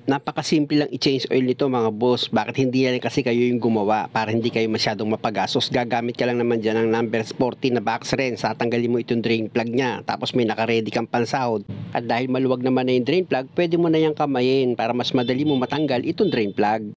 Napakasimple lang i-change oil nito mga boss. Bakit hindi na kasi kayo yung gumawa para hindi kayo masyadong mapagastos? Gagamit ka lang naman dyan ng number 14 na box rinse. Tatanggalin mo itong drain plug nya. Tapos may naka-ready kang pansahod. At dahil maluwag naman na yung drain plug, pwede mo na yung kamayin para mas madali mo matanggal itong drain plug.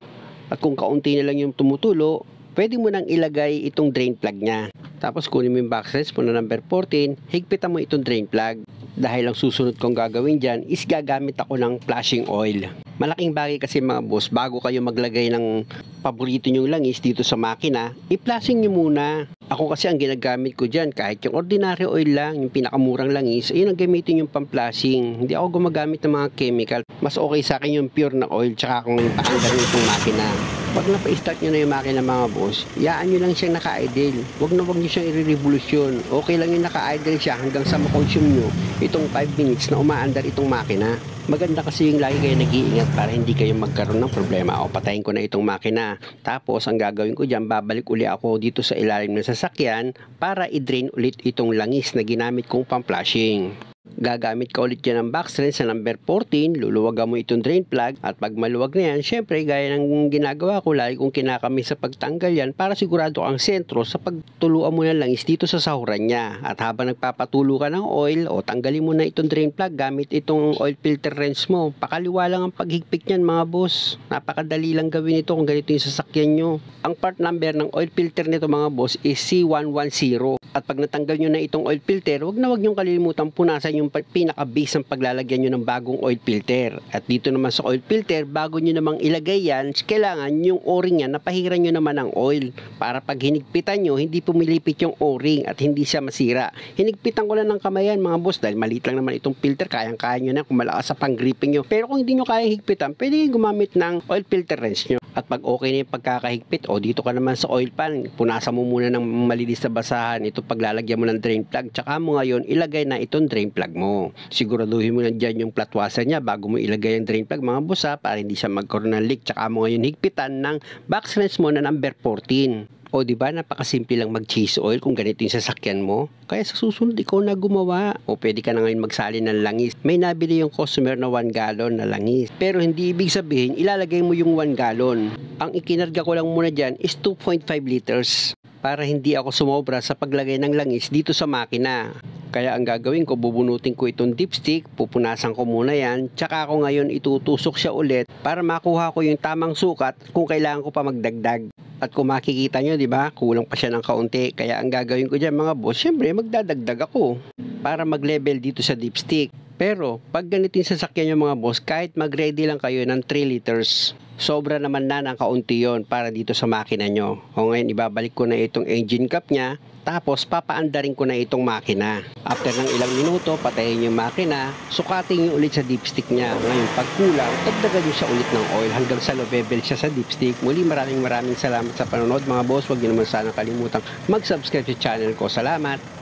At kung kaunti na lang yung tumutulo, pwede mo nang ilagay itong drain plug nya. Tapos kunin mo yung box rinse mo na number 14, higpitan mo itong drain plug. Dahil ang susunod kong gagawin dyan is gagamit ako ng flashing oil. Malaking bagay kasi mga boss, bago kayo maglagay ng paborito nyong langis dito sa makina, i-flashing nyo muna. Ako kasi ang ginagamit ko dyan, kahit yung ordinary oil lang, yung pinakamurang langis, ayun ang gamitin yung pang-flashing. Hindi ako gumagamit ng mga chemical. Mas okay sa akin yung pure na oil, tsaka kung paandar itong makina. Pag napa-start nyo na yung makina mga boss, iyaan nyo lang siyang naka-idle. Huwag nyo siyang i-revolusyon. Okay lang yung naka-idle siya hanggang sa makonsume nyo itong 5 minutes na umaandar itong makina. Maganda kasi yung lagi kayo nag-iingat para hindi kayo magkaroon ng problema. O patayin ko na itong makina. Tapos ang gagawin ko dyan, babalik uli ako dito sa ilalim ng sasakyan para i-drain ulit itong langis na ginamit kong pang-flashing. Gagamit ka ulit yan ng box rinse sa number 14, luluwagan mo itong drain plug at pag maluwag na yan, syempre gaya ng ginagawa ko, lagi kong kinakami sa pagtanggal yan para sigurado ang sentro sa pagtuluan mo ng langis dito sa sahuran niya. At habang nagpapatulo ka ng oil o tanggalin mo na itong drain plug gamit itong oil filter wrench mo, pakaliwa lang ang paghigpit niyan mga boss. Napakadali lang gawin ito kung ganito yung sasakyan nyo. Ang part number ng oil filter nito mga boss is C110. At pag natanggal nyo na itong oil filter, wag nyong kalimutan punasan yung pinaka-base ng paglalagyan nyo ng bagong oil filter. At dito naman sa oil filter, bago nyo namang ilagay yan, kailangan yung o-ring yan, napahiran nyo naman ng oil. Para pag hinigpitan nyo, hindi pumilipit yung o-ring at hindi siya masira. Hinigpitan ko lang ng kamayan mga boss dahil maliit lang naman itong filter, kayang-kaya nyo na kung malakas sa pang-gripping nyo. Pero kung hindi nyo kaya higpitan, pwede gumamit ng oil filter wrench nyo. At pag okay na yung pagkakahigpit, o dito ka naman sa oil pan, punasan mo muna ng malinis na basahan ito paglalagyan mo ng drain plug, tsaka mo ngayon ilagay na itong drain plug mo. Siguraduhin mo na dyan yung flat washer nya bago mo ilagay yung drain plug mga boss para hindi siya magkaroon ng leak, tsaka mo ngayon higpitan ng box rinse mo na number 14. O diba, napakasimple lang mag-cheese oil kung ganito yung sasakyan mo. Kaya sa susunod, ikaw na gumawa. O pwede ka na ngayon magsali ng langis. May nabili yung customer na 1 gallon na langis. Pero hindi ibig sabihin, ilalagay mo yung 1 gallon. Ang ikinarga ko lang muna dyan is 2.5 liters. Para hindi ako sumobra sa paglagay ng langis dito sa makina. Kaya ang gagawin ko, bubunutin ko itong dipstick, pupunasan ko muna yan, tsaka ako ngayon itutusok siya ulit para makuha ko yung tamang sukat kung kailangan ko pa magdagdag. At kung makikita nyo, di ba, kulang pa siya ng kaunti. Kaya ang gagawin ko dyan mga boss, syempre magdadagdag ako para mag-level dito sa dipstick. Pero pag ganito yung sasakyan nyo mga boss, kahit mag-ready lang kayo ng 3 liters, sobra naman na ng kaunti yon para dito sa makina nyo. O ngayon, ibabalik ko na itong engine cap nya, tapos papaandarin ko na itong makina. After ng ilang minuto, patayin yung makina, sukatin nyo ulit sa dipstick nya. Ngayon, pag kulang, dagdagan nyo siya ulit ng oil hanggang sa level siya sa dipstick. Muli, maraming salamat sa panonood mga boss. Huwag nyo naman sana kalimutang mag-subscribe sa channel ko. Salamat!